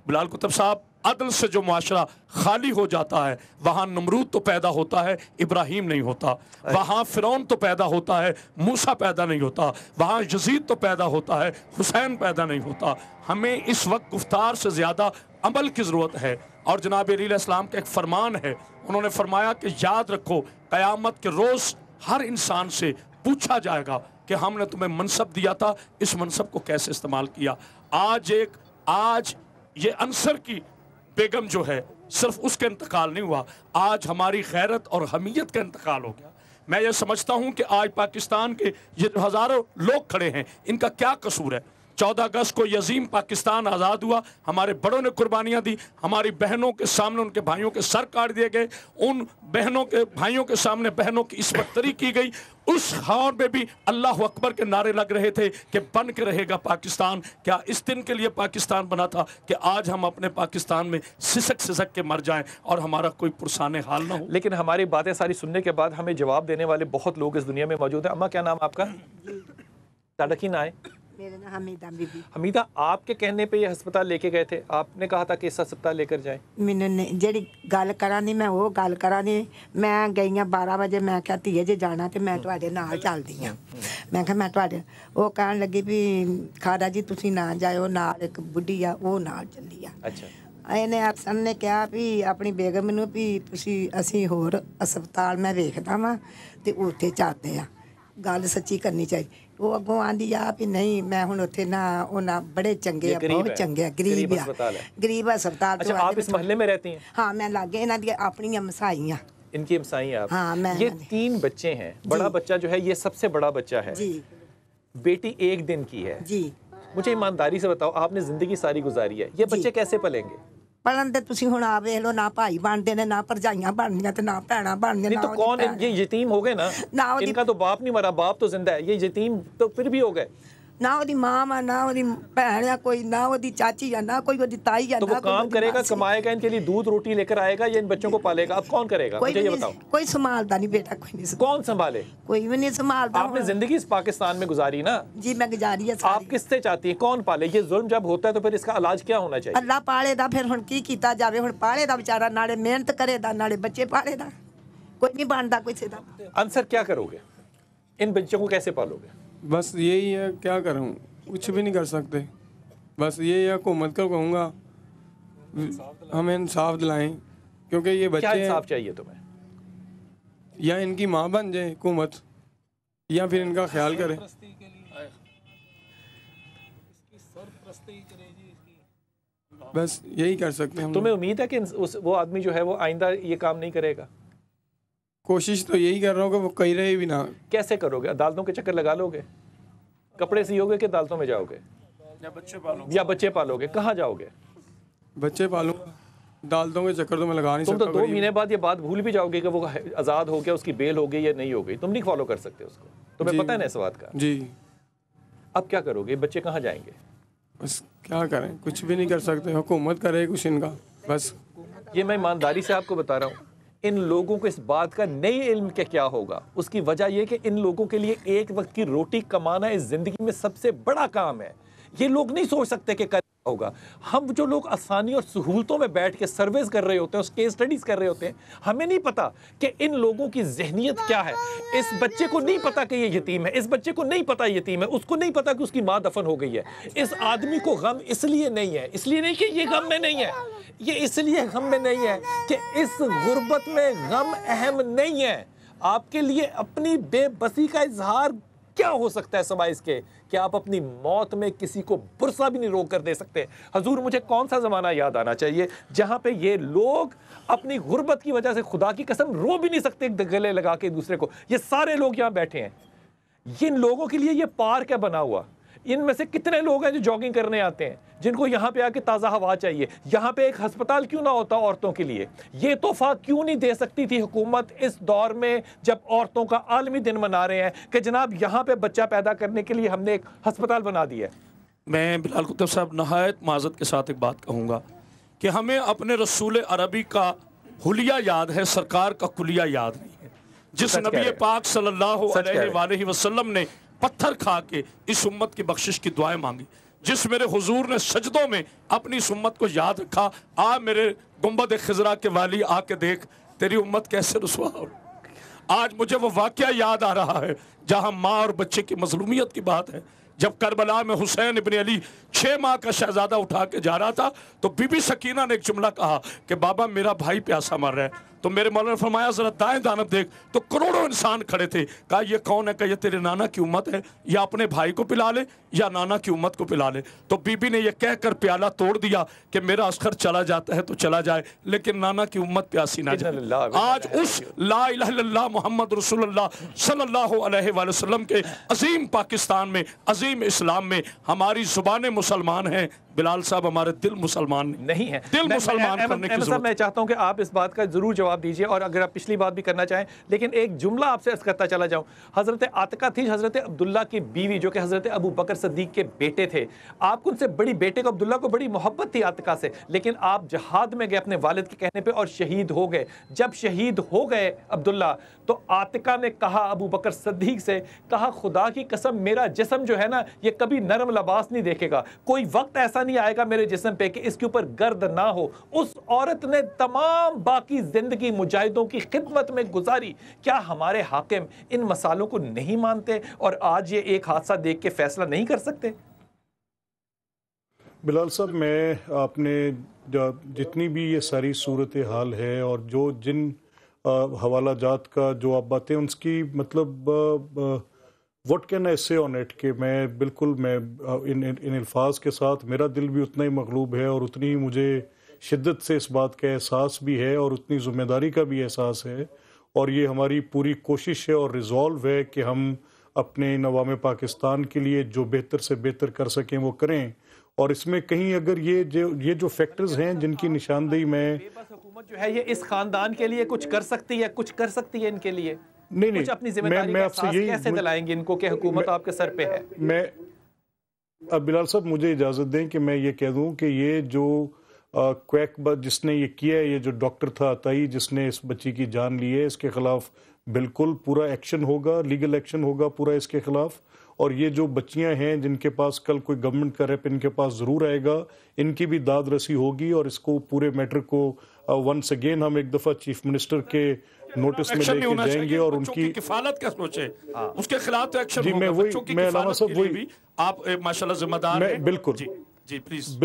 बिलाल कुतुब साहब, अदल से जो माशरा खाली हो जाता है वहाँ नमरूद तो पैदा होता है, इब्राहीम नहीं होता। वहाँ फ़िरौन तो पैदा होता है, मूसा पैदा नहीं होता। वहाँ यजीद तो पैदा होता है, हुसैन पैदा नहीं होता। हमें इस वक्त गुफ्तार से ज़्यादा अमल की ज़रूरत है। और जनाब अलैहिस्सलाम का एक फरमान है, उन्होंने फरमाया कि याद रखो क़यामत के रोज़ हर इंसान से पूछा जाएगा कि हमने तुम्हें मनसब दिया था, इस मनसब को कैसे इस्तेमाल किया। आज ये अंसर की बेगम जो है सिर्फ उसका इंतकाल नहीं हुआ, आज हमारी गैरत और हमीयत का इंतकाल हो गया। मैं ये समझता हूँ कि आज पाकिस्तान के ये हज़ारों लोग खड़े हैं, इनका क्या कसूर है? 14 अगस्त को यजीम पाकिस्तान आज़ाद हुआ, हमारे बड़ों ने कुर्बानियाँ दी, हमारी बहनों के सामने उनके भाइयों के सर काट दिए गए, उन बहनों के भाइयों के सामने बहनों की इस्मतरी की गई। उस हाल में भी अल्लाह अकबर के नारे लग रहे थे कि बन के रहेगा पाकिस्तान। क्या इस दिन के लिए पाकिस्तान बना था कि आज हम अपने पाकिस्तान में सिसक के मर जाएं और हमारा कोई पुरसाने हाल ना हो? लेकिन हमारी बातें सारी सुनने के बाद हमें जवाब देने वाले बहुत लोग इस दुनिया में मौजूद हैं। अम्मा, क्या नाम आपका? साडा की ना है? मेरा नाम हमीदा बीबी। हमीदा, आपके कहने पे ये अस्पताल लेके गए थे, आपने कहा था कि इस अस्पताल लेकर जाएं। मैंने ਜਿਹੜੀ ਗੱਲ ਕਰਾਂ ਨਹੀਂ ਮੈਂ ਉਹ ਗੱਲ ਕਰਾਂ ਨਹੀਂ, ਮੈਂ ਗਈ ਆ 12 ਵਜੇ, ਮੈਂ ਕਿਹਾ ਧੀਏ ਜੇ ਜਾਣਾ ਤੇ ਮੈਂ ਤੁਹਾਡੇ ਨਾਲ ਚੱਲਦੀ ਆ। ਮੈਂ ਕਿਹਾ ਮੈਂ ਤੁਹਾਡੇ, ਉਹ ਕਹਿਣ ਲੱਗੀ ਵੀ ਖਾਰਾ ਜੀ ਤੁਸੀਂ ਨਾ ਜਾਇਓ, ਨਾਲ ਇੱਕ ਬੁੱਢੀ ਆ ਉਹ ਨਾਲ ਚੱਲੀ ਆ। ਅੱਛਾ, ਇਹਨੇ ਅਫਸਰ ਨੇ ਕਿਹਾ ਵੀ ਆਪਣੀ ਬੇਗਮ ਨੂੰ ਵੀ ਤੁਸੀਂ ਅਸੀਂ ਹੋਰ ਹਸਪਤਾਲ ਮੈਂ ਵੇਖਦਾ ਵਾਂ ਤੇ ਉੱਥੇ ਚੱਲਦੇ ਆ, ਗੱਲ ਸੱਚੀ ਕਰਨੀ ਚਾਹੀਦੀ। ਉਹ ਅੱਗੋਂ ਆਂਦੀ ਆ ਵੀ ਨਹੀਂ ਮੈਂ ਹੁਣ ਉੱਥੇ ना ਉਹਨਾਂ बड़े चंगे आ, बहुत चंगे आ, गरीब आ, गरीब हस्पताल। अच्छा, आप इस मोहल्ले में रहती हैं? हाँ, मैं लागे इन्हां दी अपनी हमसाई आ। इनकी हमसाई आप? हाँ, मैं। ये 3 बच्चे हैं, बड़ा बच्चा जो है ये सबसे बड़ा बच्चा है जी, बेटी 1 दिन की है जी। मुझे ईमानदारी से बताओ, आपने जिंदगी सारी गुजारी है, ये बच्चे कैसे पलेंगे? पढ़न ते तुसी हुण आ वेख लो, ना भाई बनदे ने, ना भरजाइयां बनदियां ते ना भैणां बनदियां। नहीं तो कौन ये यतीम हो गए ना, इनका तो बाप नहीं मरा, बाप तो जिंदा है, ये यतीम तो फिर भी हो गए। ना ओदी मां मा, ना ओदी भैण आ कोई, ना ओदी चाची आ, ना कोई ओदी ताई आ। तो वो काम करेगा, कमाएगा, इनके लिए दूध रोटी लेकर आएगा या इन बच्चों को पालेगा? अब कौन करेगा मुझे ये बताओ। कोई संभालता नहीं बेटा, कोई नहीं। कौन संभाले? कोई भी नहीं संभालता। आपने जिंदगी इस पाकिस्तान में गुजारी ना? जी, मैं गुजारी है। आप किससे चाहती है, कौन पाले? ये जुल्म जब होता है तो फिर इसका इलाज क्या होना चाहिए? अल्लाह पाले दा, फिर हुण की कीता जावे, हुण पाले दा बेचारा, नाले मेहनत करे दा, नाले बच्चे पाले दा, कोई नहीं बनदा किसी दा। आंसर क्या करोगे, इन बच्चों को कैसे पालोगे? बस यही है, क्या करूँ, कुछ भी नहीं कर सकते। बस ये है, हुकूमत को कहूँगा हमें इंसाफ दिलाएं, क्योंकि ये बच्चे क्या इंसाफ चाहिए तुम्हें? या इनकी माँ बन जाए हुकूमत, या फिर इनका ख्याल करे। बस यही कर सकते हैं हम। तुम्हें उम्मीद है कि वो आदमी जो है वो आइंदा ये काम नहीं करेगा? कोशिश तो यही कर रहा हूँ कि वो कहीं रहे भी ना। कैसे करोगे? अदालतों के चक्कर लगा लोगे? कपड़े सियोगे कि अदालतों में जाओगे? या बच्चे पालोगे? कहाँ जाओगे? बच्चे पालूंगा, अदालतों के चक्कर तो मैं लगा नहीं सकता। तुम तो 2 महीने बाद ये बात भूल भी जाओगे कि वो आज़ाद हो गया, उसकी बेल हो गई या नहीं हो गई, तुम नहीं फॉलो कर सकते उसको, तुम्हें पता है ना इस बात का? जी। अब क्या करोगे? बच्चे कहाँ जाएंगे? बस क्या करें, कुछ भी नहीं कर सकते, हुकूमत करे कुछ इनका। बस ये मैं ईमानदारी से आपको बता रहा हूँ, इन लोगों को इस बात का नहीं इल्म के क्या होगा। उसकी वजह यह कि इन लोगों के लिए एक वक्त की रोटी कमाना इस जिंदगी में सबसे बड़ा काम है। ये लोग नहीं सोच सकते कि क्या होगा। हम जो लोग आसानी और सहूलतों में बैठ के सर्विस कर रहे होते हैं, केस स्टडीज कर रहे होते हैं, हमें नहीं पता कि इन लोगों की जहनीत क्या है। इस बच्चे को नहीं पता कि ये यतीम है, इस बच्चे को नहीं पता यतीम है, उसको नहीं पता कि उसकी माँ दफन हो गई है। इस आदमी को गम इसलिए नहीं है, इसलिए नहीं कि ये गम में नहीं है, ये इसलिए गम में नहीं है कि इस गुर्बत में गम अहम नहीं है। आपके लिए अपनी बेबसी का इजहार क्या हो सकता है सिवाय इसके कि आप अपनी मौत में किसी को बुरसा भी नहीं रोक कर दे सकते। हजूर, मुझे कौन सा ज़माना याद आना चाहिए जहाँ पे ये लोग अपनी गुर्बत की वजह से खुदा की कसम रो भी नहीं सकते गले लगा के दूसरे को। ये सारे लोग यहाँ बैठे हैं, इन लोगों के लिए ये पार्क है बना हुआ। इनमें से कितने लोग हैं जो जॉगिंग करने आते हैं, जिनको यहाँ पे आके ताज़ा हवा चाहिए। यहाँ पे एक अस्पताल क्यों ना होता औरतों के लिए? ये तोहफा क्यों नहीं दे सकती थी हुकूमत इस दौर में जब औरतों का आलमी दिन मना रहे हैं कि जनाब यहाँ पे बच्चा पैदा करने के लिए हमने एक अस्पताल बना दिया है। मैं बिलाल कुतुब साहब नहायत माज़रत के साथ एक बात कहूँगा कि हमें अपने रसूल अरबी का हुलिया याद है, सरकार का कुलिया याद नहीं है। जिस नबी पाक सल्लल्लाहु अलैहि वसल्लम ने पत्थर खा के इस उम्मत की बख्शिश की दुआएं मांगी, जिस मेरे हुजूर ने सजदों में अपनी इस उम्मत को याद रखा, आ मेरे गुंबद खिजरा के वाली आके देख तेरी उम्मत कैसे रुसवा हो। आज मुझे वो वाकया याद आ रहा है जहां माँ और बच्चे की मजलूमियत की बात है। जब करबला में हुसैन इब्न अली 6 माह का शहजादा उठा के जा रहा था तो बीबी सकीना ने एक जुमला कहा कि बाबा मेरा भाई प्यासा मर रहा है। तो मेरे मौला ने फरमाया जरा दाएं दानब देख, तो करोड़ों इंसान खड़े थे। कहा ये कौन है? कहा ये तेरे नाना की उम्मत है, या अपने भाई को पिला ले या नाना की उम्मत को पिला ले। तो बीबी ने ये कहकर प्याला तोड़ दिया कि मेरा अस्कर चला जाता है तो चला जाए, लेकिन नाना की उम्मत प्यासी ना जाए। आज उस ला इलाहा इल्लल्लाह मुहम्मद रसूलुल्लाह सल्लल्लाहु अलैहि वसल्लम के अजीम पाकिस्तान में, अजीम इस्लाम में हमारी जुबानें मुसलमान हैं, बिलाल साहब हमारे दिल मुसलमान नहीं है। दिल मुसलमान करने की जरूरत। मैं चाहता हूं कि आप इस बात का जरूर जवाब जवाब दीजिए, और अगर आप पिछली बात भी करना चाहें, लेकिन एक जुमला आपसे अर्ज करता चला जाऊं। हज़रत आतिका थी हज़रत अब्दुल्ला की बीवी, जो कि हज़रत अबू बकर सिद्दीक के बेटे थे। आपको उनसे बड़ी, बेटे को अब्दुल्ला को बड़ी मोहब्बत थी आतिका से, लेकिन आप जहाद में गए अपने वालिद के कहने पे और शहीद हो गए। जब शहीद हो गए अब्दुल्ला, तो आतिका ने कहा अबू बकर सिद्दीक से, कहा खुदा की कसम मेरा जिस्म जो है ना ये कभी नरम लिबास नहीं देखेगा, कोई वक्त ऐसा नहीं आएगा मेरे जिस्म पे कि इसके ऊपर गर्द ना हो। उस औरत ने तमाम बाकी जिंदगी मुजाहिदों की खिदमत में गुजारी। क्या हमारे हाकिम इन मसालों को नहीं मानते और आज ये एक हादसा देख के फैसला नहीं कर सकते? बिलाल साहब, मैं आपने जितनी भी ये सारी सूरत हाल है और जो जिन हवाला जात का जो आप बातें उसकी मतलब व्हाट कैन आई से ऑन इट, कि मैं बिल्कुल मैं इन अल्फाज के साथ मेरा दिल भी उतना ही मगलूब है और उतनी ही मुझे शिद्दत से इस बात का एहसास भी है और उतनी ज़िम्मेदारी का भी एहसास है। और ये हमारी पूरी कोशिश है और रिजॉल्व है कि हम अपने नवाम पाकिस्तान के लिए जो बेहतर से बेहतर कर सकें वो करें। और इसमें कहीं अगर ये जो फैक्टर्स हैं जिनकी निशानदेही मैं हुकूमत जो है ये इस खानदान के लिए कुछ कर सकती है, कुछ कर सकती है इनके लिए, नहीं कुछ अपनी जिम्मेदारी मैं आपसे यही कैसे दिलाएंगे इनको कि हुकूमत आपके सर पे है? मैं अब बिलाल साहब मुझे इजाज़त दें कि मैं ये कह दूं कि ये जो क्वैक जिसने ये किया है, ये जो डॉक्टर था अताई जिसने इस बच्ची की जान ली है, इसके खिलाफ बिल्कुल पूरा एक्शन होगा, लीगल एक्शन होगा पूरा इसके खिलाफ। और ये जो बच्चियां हैं जिनके पास कल कोई गवर्नमेंट का रेप इनके पास ज़रूर आएगा, इनकी भी दाद रसी होगी और इसको पूरे मैटर को वंस अगेन हम एक दफ़ा चीफ मिनिस्टर के नोटिस में लेके जाएंगे और उनकी किफालत का सोचे, उसके खिलाफ तो एक्शन जी होगा। मैं बच्चों की मैं किफालत सब के लिए वही भी आप माशाल्लाह जिम्मेदार हैं। बिल्कुल जी प्लीज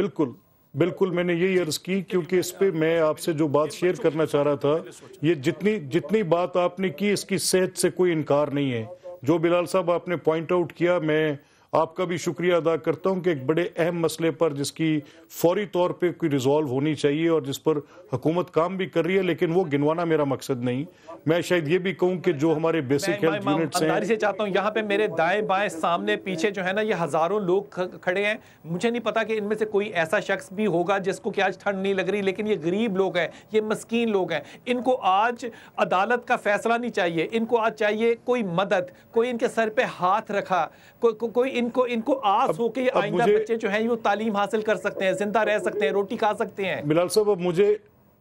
बिल्कुल मैंने यही अर्ज की, क्योंकि इस पे मैं आपसे जो बात शेयर करना चाह रहा था, ये जितनी बात आपने की इसकी सेहत से कोई इनकार नहीं है। जो बिलाल साहब आपने पॉइंट आउट किया, मैं आपका भी शुक्रिया अदा करता हूं कि एक बड़े अहम मसले पर जिसकी फौरी तौर पे कोई रिजॉल्व होनी चाहिए और जिस पर हुकूमत काम भी कर रही है, लेकिन वो गिनवाना मेरा मकसद नहीं। मैं शायद ये भी कहूं कि जो हमारे बेसिक हेल्थ यूनिट्स हैं, से चाहता हूं यहाँ पे मेरे दाएं बाएं सामने पीछे जो है ना ये हजारों लोग खड़े हैं। मुझे नहीं पता कि इनमें से कोई ऐसा शख्स भी होगा जिसको कि आज ठंड नहीं लग रही, लेकिन ये गरीब लोग हैं, ये मस्कीन लोग हैं। इनको आज अदालत का फैसला नहीं चाहिए, इनको आज चाहिए कोई मदद, कोई इनके सर पे हाथ रखा, कोई इनको आस हो कि आइंदा बच्चे जो हैं वो तालीम हासिल कर सकते हैं, जिंदा रह सकते हैं, रोटी खा सकते हैं। बिलाल साहब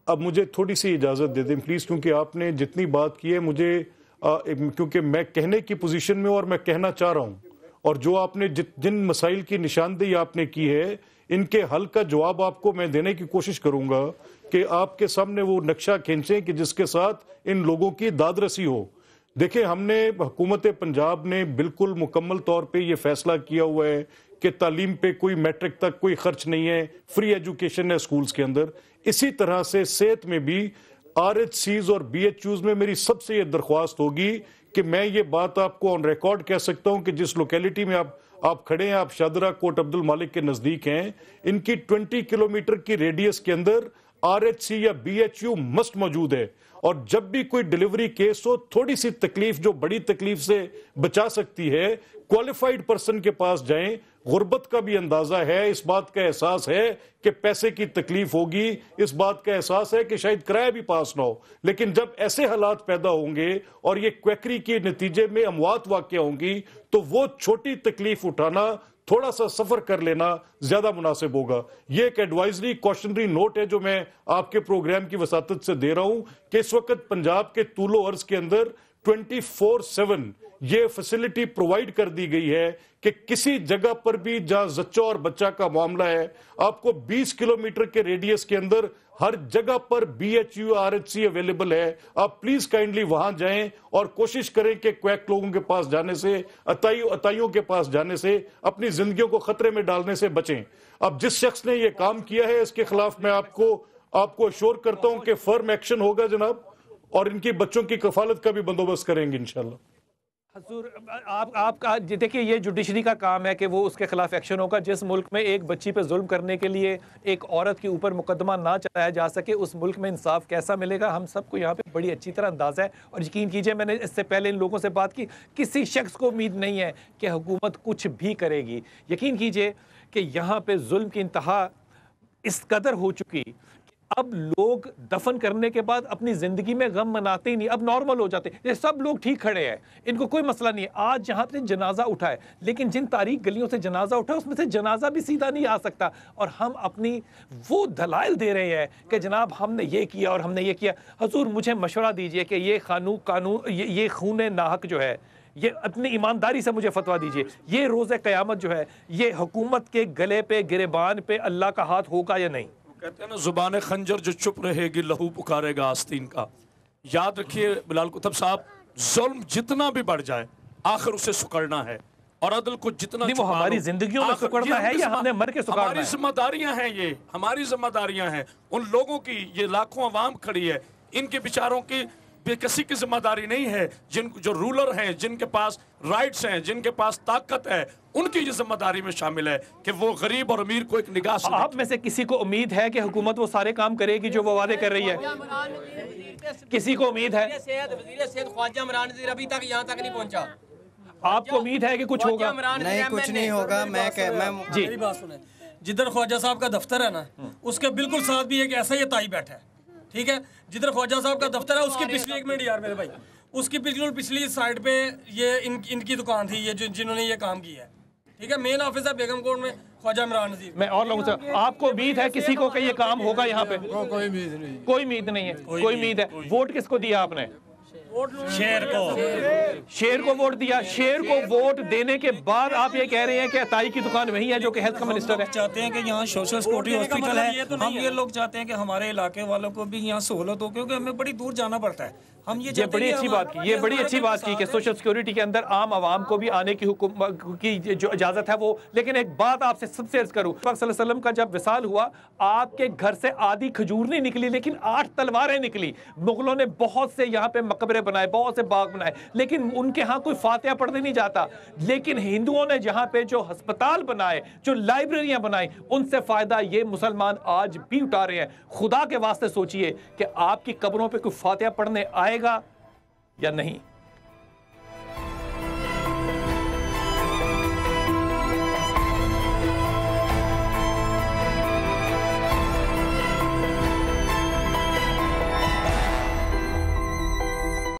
अब मुझे थोड़ी सी इजाजत दे दें प्लीज, क्योंकि आपने जितनी बात की है मुझे क्योंकि मैं कहने की पोजीशन में और मैं कहना चाह रहा हूं, और जो आपने जिन मसाइल की निशानदेही आपने की है इनके हल का जवाब आपको मैं देने की कोशिश करूंगा कि आपके सामने वो नक्शा खींचें कि जिसके साथ इन लोगों की दादरसी हो। देखिए, हमने हुकूमत पंजाब ने बिल्कुल मुकम्मल तौर पे ये फैसला किया हुआ है कि तालीम पे कोई मैट्रिक तक कोई खर्च नहीं है, फ्री एजुकेशन है स्कूल्स के अंदर। इसी तरह से सेहत में भी RHCs और BHUs में मेरी सबसे ये दरख्वास्त होगी कि मैं ये बात आपको ऑन रिकॉर्ड कह सकता हूं कि जिस लोकेलिटी में आप खड़े हैं, आप शादरा कोट अब्दुल मालिक के नजदीक हैं, इनकी 20 किलोमीटर की रेडियस के अंदर RHC या BHU मस्ट मौजूद है। और जब भी कोई डिलीवरी केस हो, थोड़ी सी तकलीफ जो बड़ी तकलीफ से बचा सकती है, क्वालिफाइड पर्सन के पास जाएं। गुर्बत का भी अंदाजा है, इस बात का एहसास है कि पैसे की तकलीफ होगी, इस बात का एहसास है कि शायद किराया भी पास ना हो, लेकिन जब ऐसे हालात पैदा होंगे और ये क्वैकरी के नतीजे में अमवात वाक़या होंगी, तो वो छोटी तकलीफ उठाना, थोड़ा सा सफर कर लेना ज्यादा मुनासिब होगा। ये एक एडवाइजरी कॉशनरी नोट है जो मैं आपके प्रोग्राम की वसातत से दे रहा हूं कि इस वक्त पंजाब के तूलो अर्ज के अंदर 24/7 ये फैसिलिटी प्रोवाइड कर दी गई है कि किसी जगह पर भी जहां जच्चा और बच्चा का मामला है, आपको 20 किलोमीटर के रेडियस के अंदर हर जगह पर BHU RHC अवेलेबल है। आप प्लीज काइंडली वहां जाएं और कोशिश करें कि क्वैक लोगों के पास जाने से, अताइयों के पास जाने से, अपनी जिंदगियों को खतरे में डालने से बचें। अब जिस शख्स ने ये काम किया है इसके खिलाफ मैं आपको अश्योर करता हूं कि फर्म एक्शन होगा जनाब, और इनकी बच्चों की कफालत का भी बंदोबस्त करेंगे इंशाल्लाह। हजूर, आपका देखिए, ये जुडिशरी का काम है कि वो उसके खिलाफ एक्शन होगा। जिस मुल्क में एक बच्ची पे जुल्म करने के लिए एक औरत के ऊपर मुकदमा ना चलाया जा सके, उस मुल्क में इंसाफ कैसा मिलेगा, हम सबको यहाँ पे बड़ी अच्छी तरह अंदाज़ा है। और यकीन कीजिए, मैंने इससे पहले इन लोगों से बात की, किसी शख्स को उम्मीद नहीं है कि हुकूमत कुछ भी करेगी। यकीन कीजिए कि यहाँ पर जुल्म की इंतहा इस कदर हो चुकी, अब लोग दफन करने के बाद अपनी ज़िंदगी में गम मनाते ही नहीं, अब नॉर्मल हो जाते। ये सब लोग ठीक खड़े हैं, इनको कोई मसला नहीं है। आज जहाँ पे जनाजा उठा है, लेकिन जिन तारीख गलियों से जनाजा उठा है उसमें से जनाजा भी सीधा नहीं आ सकता, और हम अपनी वो दलाइल दे रहे हैं कि जनाब हमने ये किया और हमने ये किया। हजूर मुझे मशवरा दीजिए कि ये कानून ये खून नाहक जो है, ये अपनी ईमानदारी से मुझे फतवा दीजिए, ये रोज़े क़यामत जो है, ये हुकूमत के गले पे गिरेबान पे अल्लाह का हाथ होगा या नहीं? कहते हैं ना, जुबान खंजर जो चुप रहेगी लहू पुकारेगा आस्तीन का। याद रखिए बिलाल कुतुब साहब, जुल्म जितना भी बढ़ जाए आखिर उसे सुकड़ना है, और अदल को जितना वो हमारी जिंदगियों में सुकड़ना है या हमने मर के सुकड़ना है? हमारी जिम्मेदारियां हैं, ये हमारी जिम्मेदारियां हैं। उन लोगों की, ये लाखों अवाम खड़ी है, इनके बेचारों की बेकसी की जिम्मेदारी नहीं है। जो रूलर हैं, जिनके पास राइट्स हैं, जिनके पास ताकत है, उनकी ये जिम्मेदारी में शामिल है कि वो गरीब और अमीर को एक निगाह से। आप में से किसी को उम्मीद है कि हुकूमत वो सारे काम करेगी जो वो वादे कर रही है? किसी को उम्मीद है? ख्वाजा इमरान नज़ीर अभी तक यहाँ तक नहीं पहुँचा। आपको उम्मीद है कि कुछ होगा? नहीं, कुछ नहीं होगा। मैं जी, मेरी बात सुने, जिधर ख्वाजा साहब का दफ्तर है ना, उसके बिल्कुल साथ भी एक ऐसा ही ताई बैठा है, ठीक है? जिधर ख्वाजा साहब का दफ्तर है उसकी पिछली, एक मिनट यार मेरे भाई, उसकी पिछली साइड पे ये इनकी दुकान थी, ये जिन्होंने ये काम किया है, ठीक है? मेन ऑफिस है बेगम कोर्ट में ख्वाजा इमरान नज़ीर। मैं और लोगों से, आपको उम्मीद है किसी को कि ये काम होगा यहाँ पे? कोई उम्मीद नहीं, कोई उम्मीद नहीं है। कोई उम्मीद है? वोट किसको दिया आपने? शेर को वोट दिया। शेर को वोट देने के बाद आप ये कह रहे हैं कि अताई की दुकान वही है जो कि हेल्थ का मिनिस्टर है। चाहते हैं कि यहाँ सोशल सिक्योरिटी हॉस्पिटल है, हम ये लोग चाहते हैं कि हमारे इलाके वालों को भी यहाँ सहूलत हो, क्योंकि हमें बड़ी दूर जाना पड़ता है। हम ये बड़ी अच्छी बात की, ये बड़ी अच्छी बात की कि सोशल सिक्योरिटी के अंदर आम आवाम को भी आने की की जो इजाजत है वो। लेकिन एक बात आपसे सबसे अर्ज करूं, सल्लल्लाहु अलैहि वसल्लम का जब विसाल हुआ, आपके घर से आधी खजूर नहीं निकली, लेकिन 8 तलवारें निकली। मुगलों ने बहुत से यहाँ पे मकबरे बनाए, बहुत से बाग बनाए, लेकिन उनके यहाँ कोई फातिहा पढ़ने नहीं जाता। लेकिन हिंदुओं ने जहाँ पे जो अस्पताल बनाए, जो लाइब्रेरियां बनाई, उनसे फायदा ये मुसलमान आज भी उठा रहे हैं। खुदा के वास्ते सोचिए कि आपकी कब्रों पे कोई फातिहा पढ़ने आएगा या नहीं।